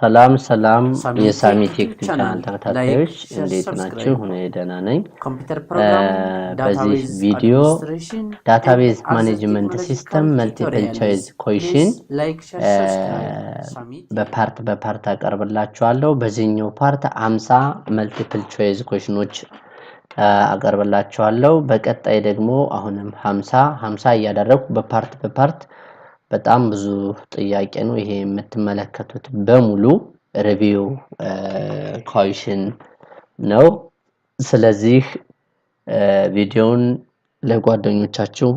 ሰላም ሰላም የሳሚ ቴክ ቻናል ተከታታዮች እንዴት ናችሁ? እኔ ደህና ነኝ። በዚህ ቪዲዮ ዳታቤዝ ማኔጅመንት ሲስተም መልቲፕል ቾይስ ኩዌስችን በፓርት አቀርብላችኋለሁ። በዚህኛው ፓርት 50 መልቲፕል ቾይስ ኩዌስችኖች አቀርብላችኋለሁ። በቀጣይ ደግሞ አሁንም 50 እያደረኩ በፓርት በጣም ብዙ ጥያቄ ነው ይሄ የምትመለከቱት በሙሉ ሪቪው ኩዌስችን ነው። ስለዚህ ቪዲዮውን ለጓደኞቻችሁ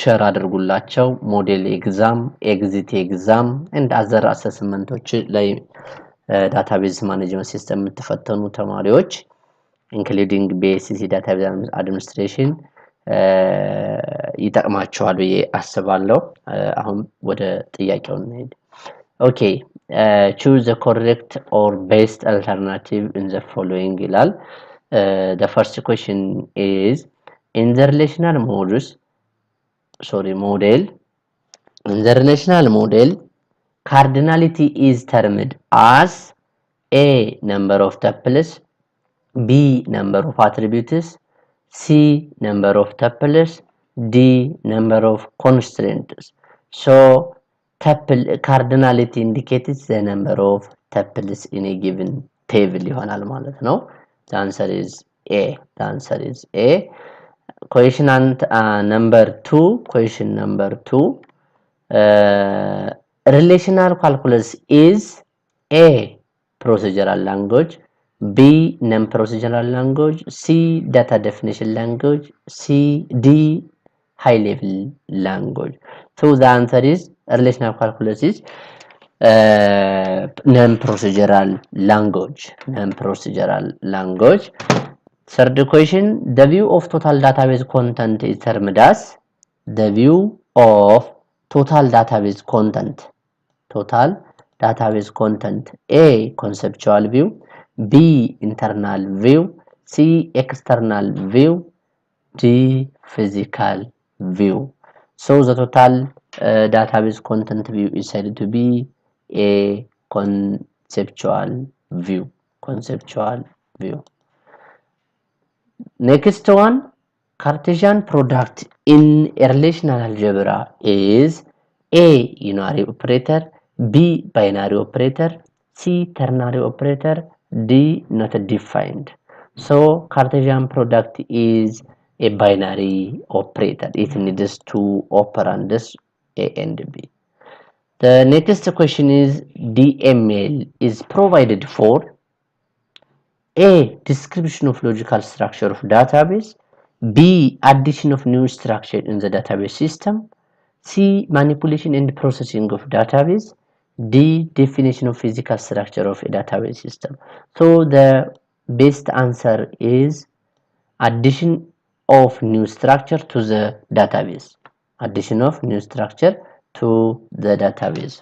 ሼር አድርጉላቸው። ሞዴል ኤግዛም፣ ኤግዚት ኤግዛም and other አሰስመንቶች ላይ ዳታቤዝ ማኔጅመንት ሲስተም የምትፈተኑ ተማሪዎች including BSc database administration ይጠቅማቸዋል ብዬ አስባለሁ። አሁን ወደ ጥያቄው እንሄድ። Okay, choose the correct or best alternative in the following ይላል። The first question is in the relational model, in the relational model, cardinality is termed as A, number of tuples, B, number of attributes, C, number of tuples, D, number of constraints. So cardinality indicates the number of tuples in a given table ይሆናል ማለት ነው። The answer is A. The answer is A. Question number 2. Relational calculus is A, procedural language, B, non-procedural language, C, data definition language, D, high level language. So the answer is relational calculus is non-procedural language. Third question, the view of total database content is termed as the view of total database content. A, conceptual view, B, internal view, C, external view, D, physical view. So the total database content view is said to be a conceptual view. Next one, Cartesian product in a relational algebra is A, unary operator, B, binary operator, C, ternary operator, D, not defined. So Cartesian product is a binary operator. It needs two operands, A and B. The next question is DML is provided for A, description of logical structure of database, B, addition of new structure in the database system, C, manipulation and processing of database, D, definition of physical structure of a database system. So the best answer is addition of new structure to the database.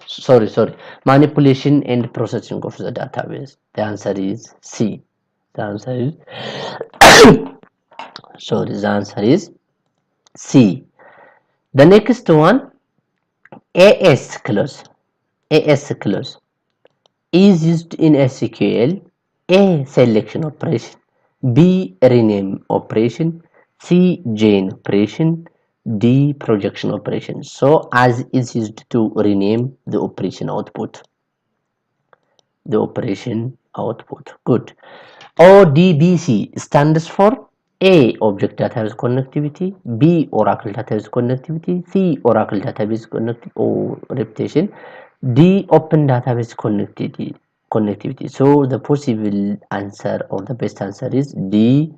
Sorry, manipulation and processing of the database. The answer is C. The answer is C. The next one, AS clause is used in SQL. A, selection operation, B, rename operation, C, chain operation, D, projection operation. So as is used to rename the operation output. Good. ODBC stands for A, object database connectivity, B, oracle database connectivity, C, oracle database connectivity or repetition, D, open database connectivity. So the possible answer or the best answer is D,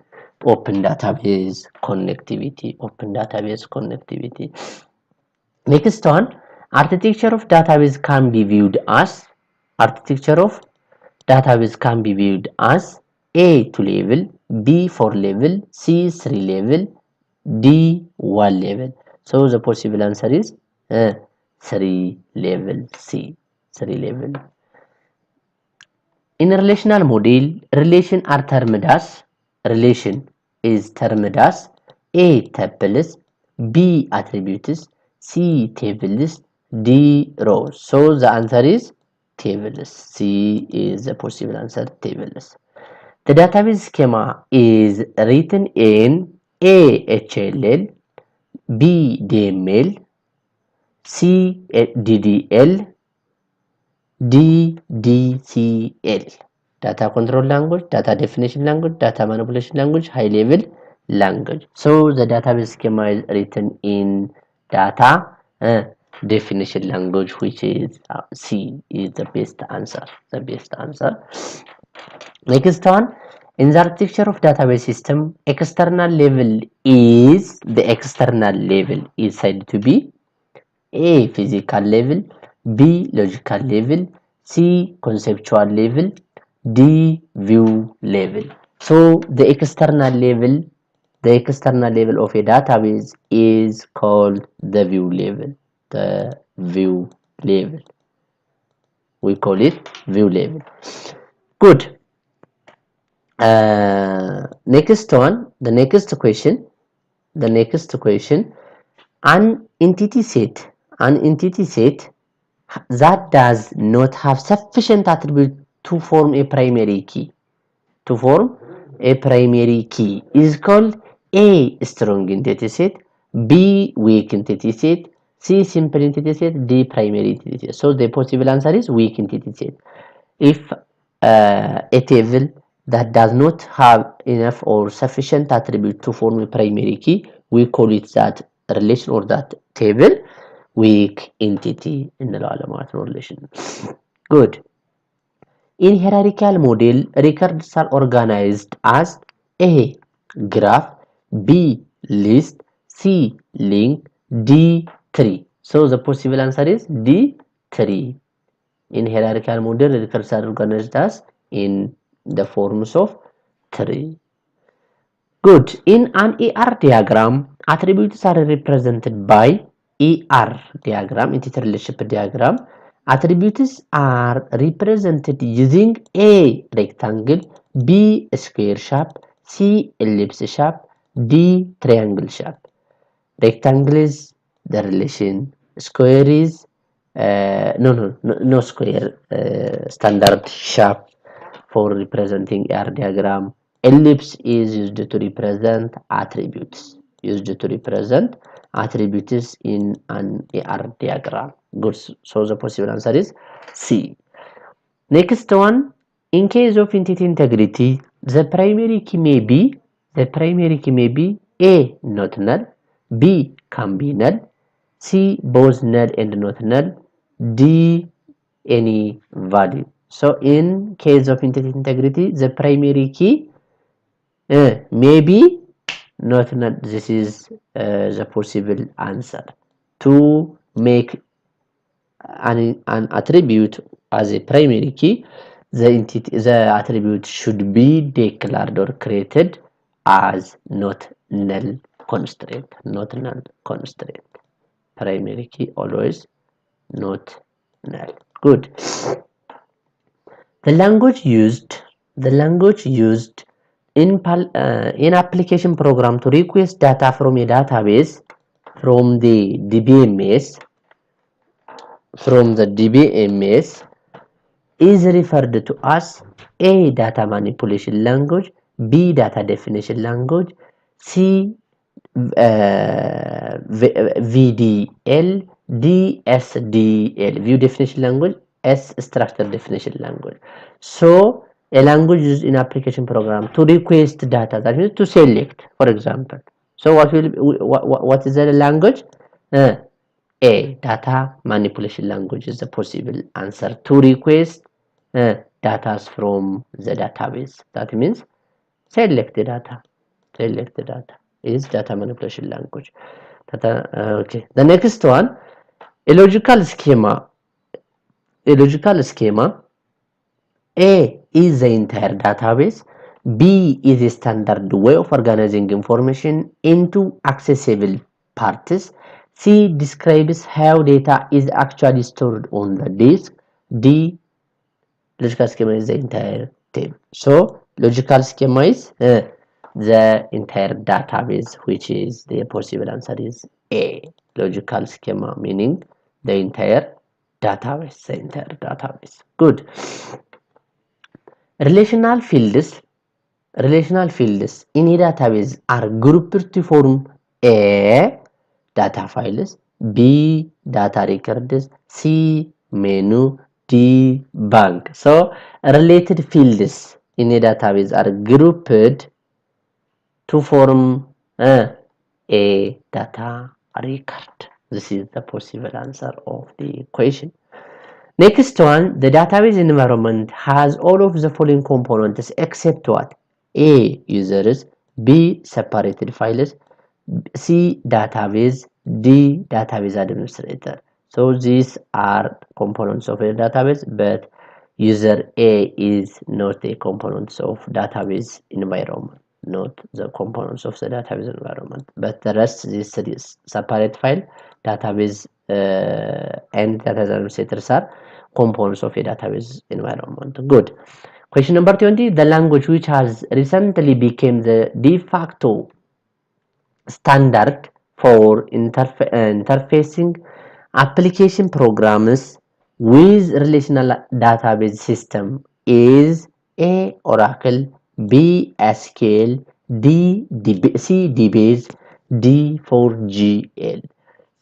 open database connectivity. Next one, architecture of database can be viewed as A, 2 level, B, 4 level, C, 3 level, D, 1 level. So the possible answer is 3 level, C, 3 level. In a relational model, relation is termed as A, tuples, B, attributes, C, tables, D, rows. So the answer is tables. C is the possible answer, tables. The database schema is written in A. HLL, B. DML, C. DDL, D. DCL. Data control language, data definition language, data manipulation language, high level language. So the database schema is written in data definition language, which is C is the best answer. The best answer. Next one, in the architecture of database system, external level is said to be A. Physical level, B. Logical level, C. Conceptual level, D. View level. So the external level of a database is called the view level. The view level. We call it view level. Good. Next one, the next question. An entity set that does not have sufficient attribute to form a primary key is called A. Strong entity set, B. Weak entity set, C. Simple entity set, D. Primary entity set. So the possible answer is weak entity set. If a table that does not have enough or sufficient attribute to form a primary key, we call it that relation or that table weak entity እንለዋለን ማለት ነው relation. Good. In hierarchical model, records are organized as A. Graph, B. List, C. Link, D. Tree. So the possible answer is D. Tree. In hierarchical model, records are organized as in the forms of tree. Good. In an ER diagram, attributes are represented by ER diagram, entity relationship diagram. Attributes are represented using A. Rectangle, B. Square shape, C. Ellipse shape, D. Triangle shape. Rectangle is the relation. Square is no square. Standard shape for representing ER diagram. Ellipse is used to represent attributes. In an ER diagram. Good. So the possible answer is C. Next one, in case of entity integrity, the primary key may be A. Not null, B. Can be null, C. Both null and not null, D. Any value. So in case of entity integrity, the primary key may be not null. This is the possible answer. To make an attribute as a primary key, the attribute should be declared or created as not null constraint. Primary key always not null. Good. The language used in application program to request data from a database from the DBMS is referred to as A. Data manipulation language, B. Data definition language, C. VDL, D. SDL, view definition language, S. structure definition language. So a language used in application program to request data, that means to select, for example. So what is the language? A. Data manipulation language is the possible answer to request data from the database. That means select the data is data manipulation language. Okay. The next one, a logical schema. A is the entire database, B is a standard way of organizing information into accessible parts, C describes how data is actually stored on the disk, D logical schema is the entire table. So logical schema is the entire database, which is the possible answer is A. Logical schema meaning the entire database, the entire database. Good. Relational fields in a database are grouped to form A, data files, B, data records, C, menu, D, bank. So related fields in a database are grouped to form a data record. This is the possible answer of the question. Next one, the database environment has all of the following components except what? A, users, B, separated files, C, database, D, database administrator. So these are components of a database, but user A is not a component of database environment, not the components of the database environment, but the rest is separate file, database and database administrators are components of a database environment. Good. Question number 20, the language which has recently become the de facto standard for interfacing application programs with relational database system is A, Oracle, B, SQL, C, DBase, D, 4GL.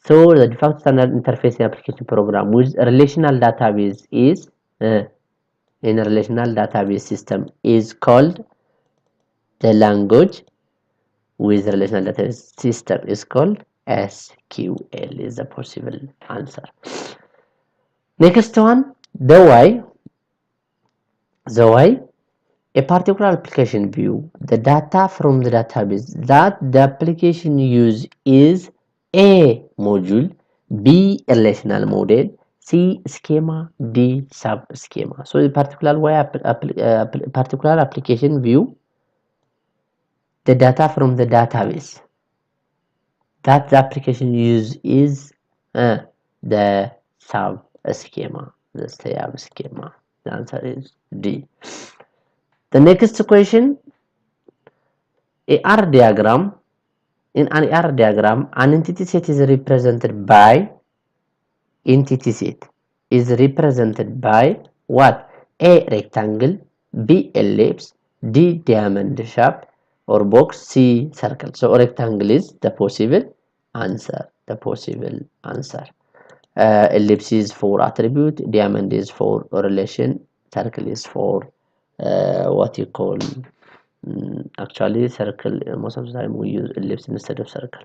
So the de facto standard interfacing application program with relational database is in a relational database system is called the language with relational database system is called SQL is the possible answer. Next one, the way a particular application view the data from the database that the application use is A, module, B, relational model, C, schema, D, sub schema. So the particular way particular application view the data from the database that the application use is the sub schema, the sub schema. The answer is D. The next question, a R diagram. In an R diagram, an entity set is represented by what? A, rectangle, B, ellipse, D, diamond shape or box, C, circle. So rectangle is the possible answer. Ellipse is for attribute, diamond is for relation, circle is for what you call actually circle. Most of the time we use ellipse instead of circle.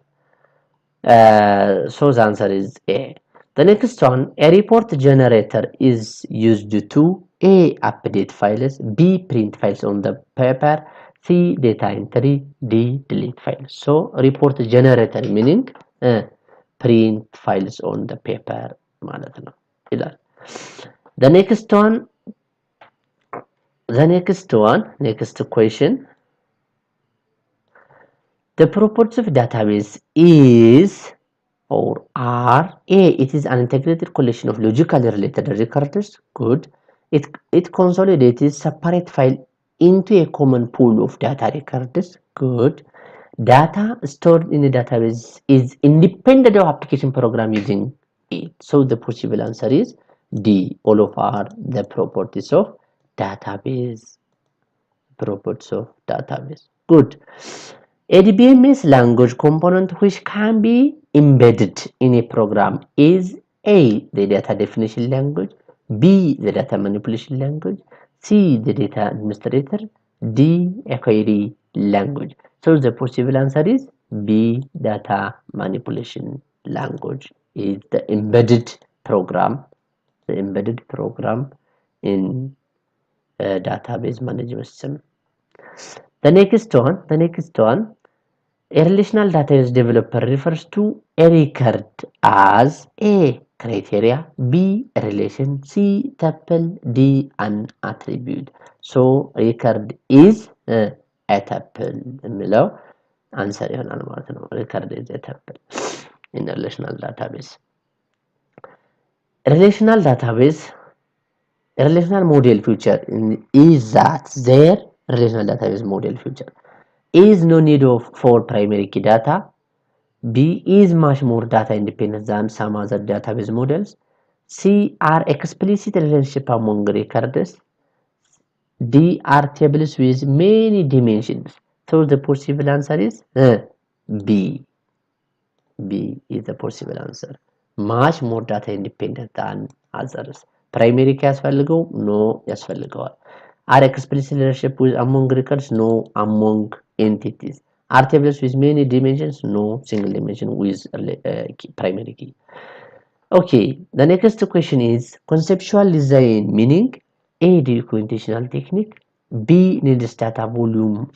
So the answer is A. The next one, a report generator is used to A, update files, B, print files on the paper, C, data entry, D, delete files. So report generator meaning print files on the paper ማለት ነው ይላል። Next question, the properties of database is or are A, it is an integrated collection of logically related records. Good. It consolidates separate file into a common pool of data records. Good. Data stored in a database is independent of application program using it. So the possible answer is D. All of are the properties of database. Good. A DBMS language component which can be embedded in a program is A, the data definition language, B, the data manipulation language, C, the data administrator, D, a query language. So the possible answer is B, data manipulation language is the embedded program in a database management system. The next one, a relational database developer refers to a record as A, criteria, B, relation, C, tuple, D, an attribute. So record is a tuple የሚለው answer ይሆናል ማለት ነው። record is a tuple in a relational database. Relational model feature is that their relational database model feature is no need for primary key data. B is much more data independent than some other database models. C are explicit relationship among records. D are tables with many dimensions. So the possible answer is B. B is the possible answer. Much more data independent than others. Primary key ያስፈልገው? No ያስፈልገዋል። Are explicit relationship with among records? No, among entities. Are tables with many dimensions? No, single dimension with primary key. Okay, the next question is conceptual design, meaning A, documentational technique, B, needs data volume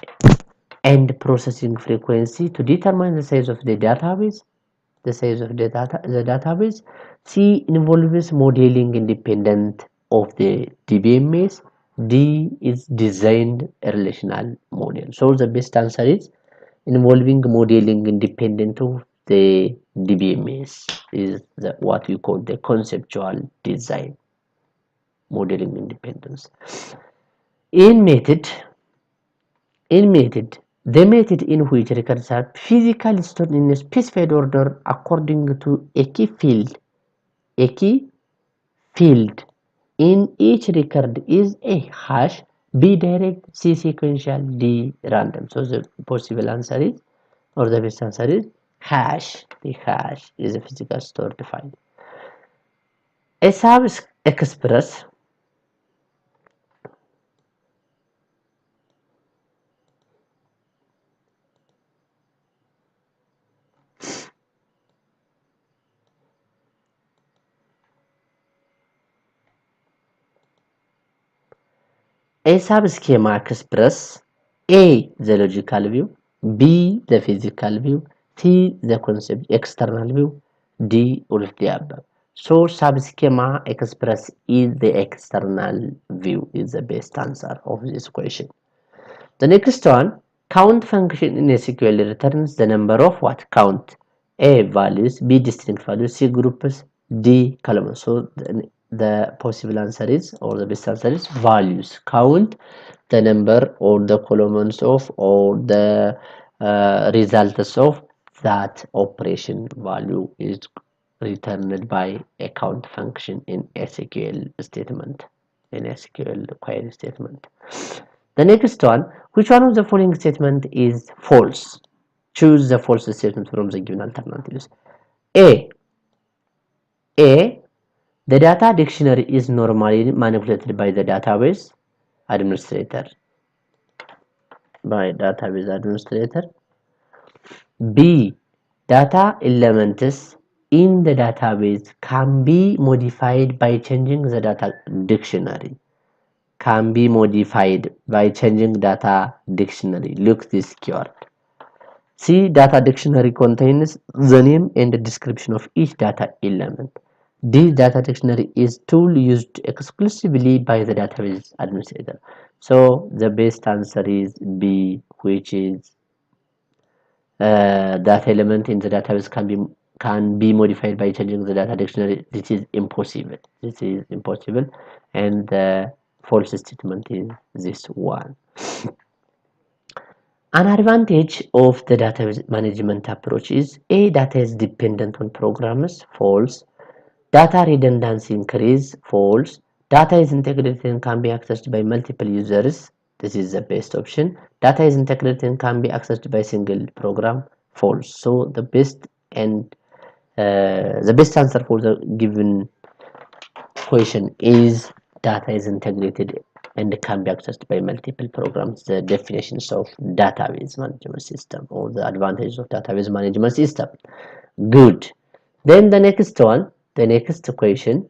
and processing frequency to determine the size of the database. The size of the database. C, involves modeling independent of the DBMS. D is designed a relational model. So the best answer is involving modeling independent of the DBMS is what we call the conceptual design, modeling independence. In method, the method in which records are physically stored in a specified order according to a key field. A key field in each record is a hash, B direct, C sequential, D random. So the possible answer is, or the best answer is hash. The hash is a physical stored file. A sub express A sub-schema express A, the logical view, B, the physical view, C, the concept external view, D, all of the above. So sub-schema express is the external view is the best answer of this question. The next one, count function in SQL returns the number of what? Count. A, values, B, distinct values, C, groups, D, columns. So the possible answer is, or the best answer is values. Count the number or the columns of or the results of that operation. Value is returned by a count function in SQL statement, in SQL query statement. The next one, which one of the following statement is false? Choose the false statement from the given alternatives. A, the data dictionary is normally manipulated by the database administrator. B, data elements in the database can be modified by changing the data dictionary. Can be modified by changing data dictionary. Look this keyword. C, data dictionary contains the name and the description of each data element. D, data dictionary is tool used exclusively by the database administrator. So the best answer is B, which is data element in the database can be modified by changing the data dictionary. This is impossible. And the false statement is this one. An advantage of the database management approach is A, data is dependent on programs, false. Data redundancy increase, false. Data is integrated and can be accessed by multiple users. This is the best option. Data is integrated and can be accessed by single program, false. So the best answer for the given question is data is integrated and can be accessed by multiple programs. The definitions of database management system or the advantages of database management system. Good. Then the next one, the next question,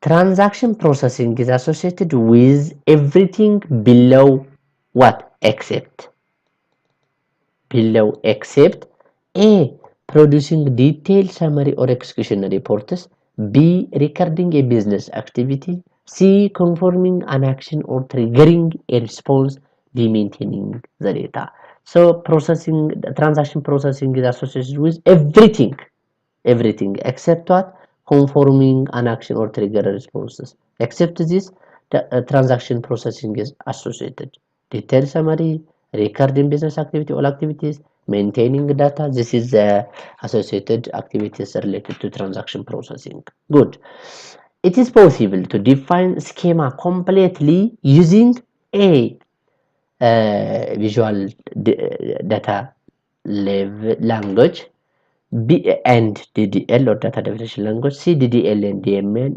transaction processing is associated with everything below what? Except A, producing detailed summary or execution reports, B, recording a business activity, C, confirming an action or triggering a response, D, maintaining the data. So transaction processing is associated with everything except what? Conforming an action or trigger responses. Except this, the transaction processing is associated. Detailed summary, recording business activity, all activities, Maintaining data, this is the associated activities related to transaction processing. Good. It is possible to define schema completely using a visual data language, B and DDL or data definition language, C DDL and DML,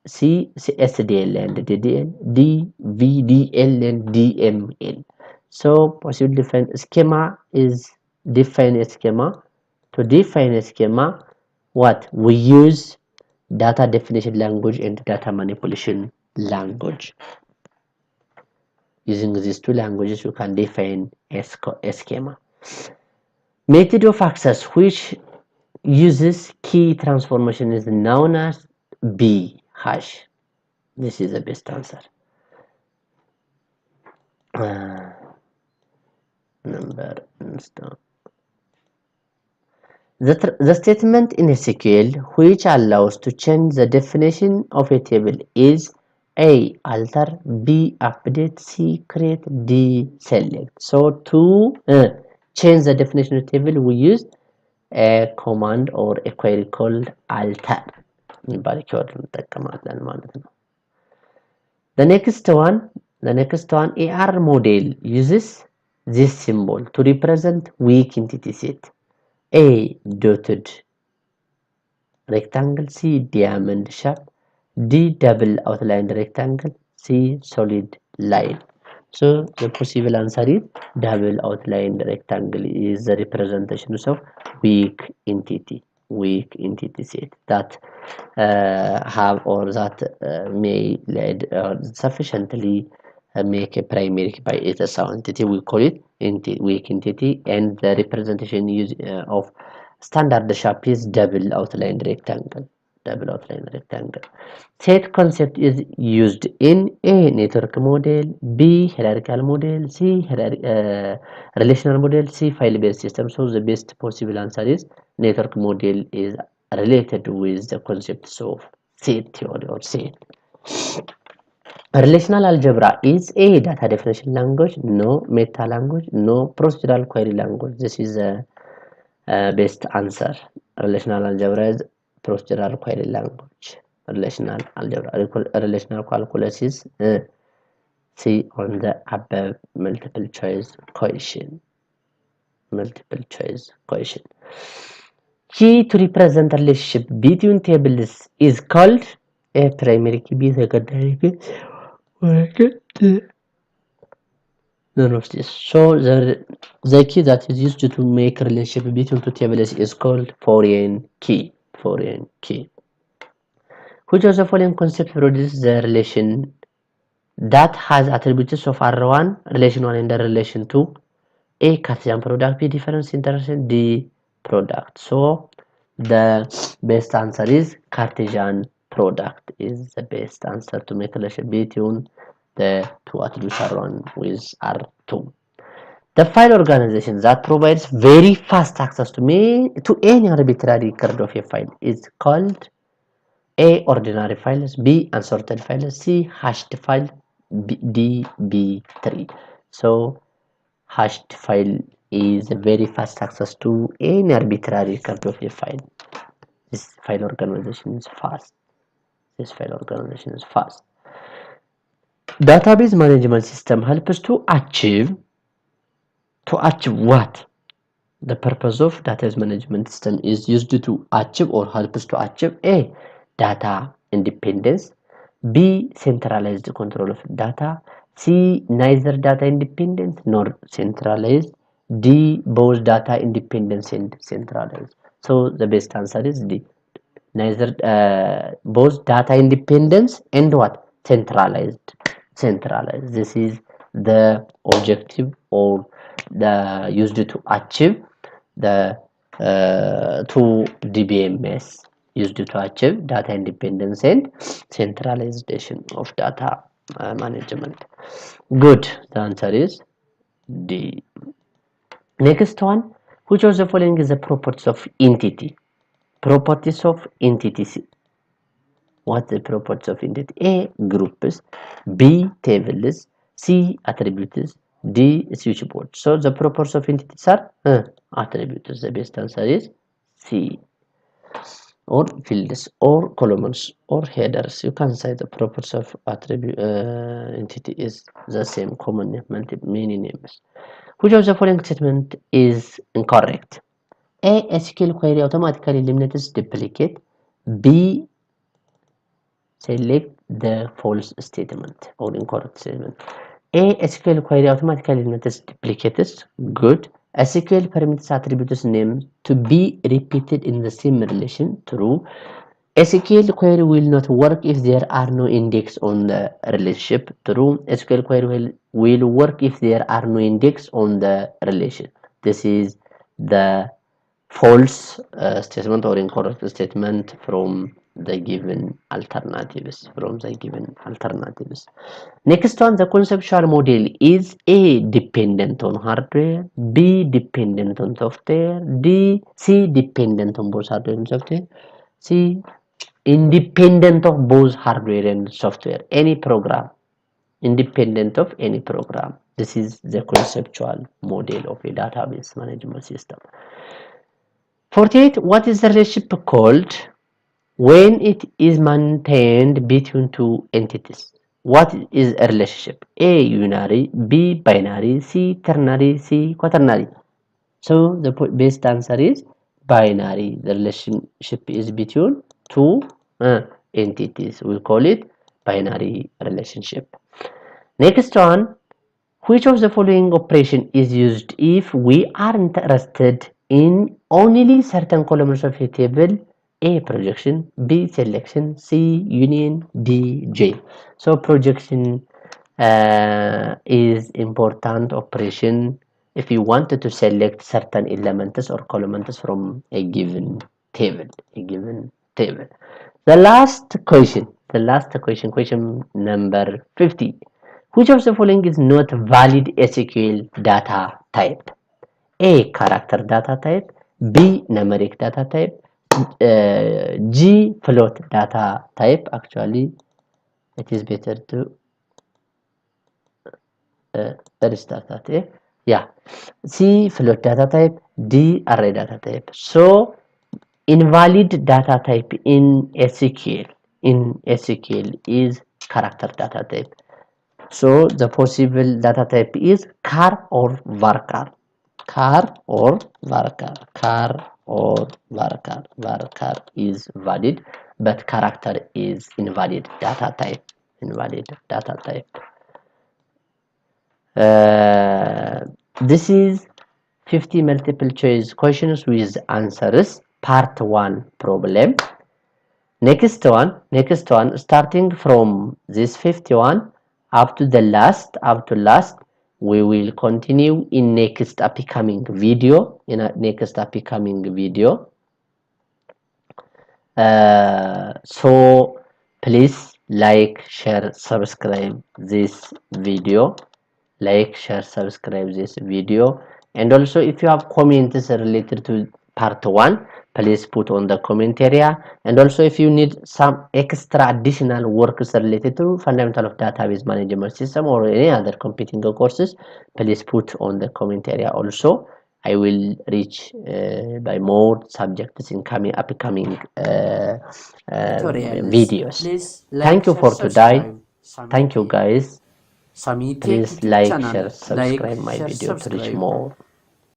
C SDL and DDL, D VDL and DML. So possible define schema is define a schema. To define a schema, what we use data definition language and data manipulation language. Using these two languages, you can define a schema. Method of access which uses key transformation is known as B hash. This is the best answer. Number the statement in SQL which allows to change the definition of a table is A. Alter, B. Update, C. Create, D. Select. So to change the definition of table, we use a command or a query called alter. The next one, AR model uses this symbol to represent weak entity set. A. Dotted rectangle, C. Diamond shape, D. Double outlined rectangle, C. Solid line. So the possible answer is double outlined rectangle is the representation of weak entity set that have or that may lead sufficiently make a primary by its entity. We call it weak entity, and the representation use of standard shape is double outlined rectangle. Set concept is used in A. Network model, B. Hierarchical model, C. Relational model, C. File-based system. So the best possible answer is network model is related with the concepts of set theory or set. Relational algebra is a data definition language, no meta language, no procedural query language. This is the best answer. Relational algebra is procedural query language. Relational algebra. Relational calculus is C on the above multiple choice question. Key to represent relationship between tables is called a primary key, B secondary key. None of this. So the key that is used to make relationship between two tables is called foreign key. Which of the following concepts produces the relation that has attributes of R1, relation 1 and the relation 2? A. Cartesian product, B. Difference, intersection, D. Product. So the best answer is Cartesian product is the best answer to make a relation between the two attributes R1 with R2. The file organization that provides very fast access to any arbitrary record of a file is called A. Ordinary files, B. Unsorted files, C. Hashed file, D. B3. So hashed file is a very fast access to any arbitrary record of a file. This file organization is fast. Database management system helps to achieve what? The purpose of database management system is used to achieve or helps to achieve A. Data independence, B. Centralized control of data, C. Neither data independence nor centralized, D. Both data independence and centralized. So the best answer is D. Neither both data independence and what? Centralized. This is the objective or the used to achieve the two DBMS used to achieve data independence and centralization of data management. Good. The answer is D. Next one, which of the following is the properties of entity? Properties of entities. What's the properties of entity? A. Groups, B. Tables, C. Attributes, D. Switchboard. So the properties of entities are attributes. The best answer is C. Or fields, or columns, or headers. You can say the properties of attribute entity is the same common name, many names. Which of the following statement is incorrect? A. SQL query automatically eliminates duplicate. B. Select the false statement or incorrect statement. A. SQL query automatically eliminates duplicates. Good. SQL permits attributes name to be repeated in the same relation. True. SQL query will not work if there are no index on the relationship. True. SQL query will work if there are no index on the relation. This is the false statement or incorrect statement from the given alternatives. Next one, the conceptual model is A. Dependent on hardware, B. Dependent on software, C. Dependent on both hardware and software, C. Independent of both hardware and software. Any program, independent of any program. This is the conceptual model of a database management system. 48. What is the relationship called when it is maintained between two entities? What is a relationship? A. Unary, B. Binary, C. Ternary, C. Quaternary. So the best answer is binary. The relationship is between two entities. We'll call it binary relationship. Next one, which of the following operation is used if we are interested in only certain columns of a table? A. Projection, B. Selection, C. Union, D. J. So projection is important operation if you wanted to select certain elements or columns from a given table. The last question, question number 50. Which of the following is not valid SQL data type? A. Character data type, B. Numeric data type, G. Float data type. Actually, it is better to restart that. Yeah. C. Float data type, D. Array data type. So invalid data type in SQL is character data type. So the possible data type is char or varchar. Char or varchar. Varchar is valid, but character is invalid data type. This is 50 multiple choice questions with answers. Part 1 problem. Next one, starting from this 51 up to last, we will continue in next upcoming video. So please like, share, subscribe this video. And also if you have comments related to part 1, please put on the comment area. And also if you need some extra additional works related to fundamental of database management system or any other competing courses, please put on the comment area also. I will reach by more subjects in upcoming videos. Thank you for today. Thank you guys. Please like, share, subscribe my video to reach more.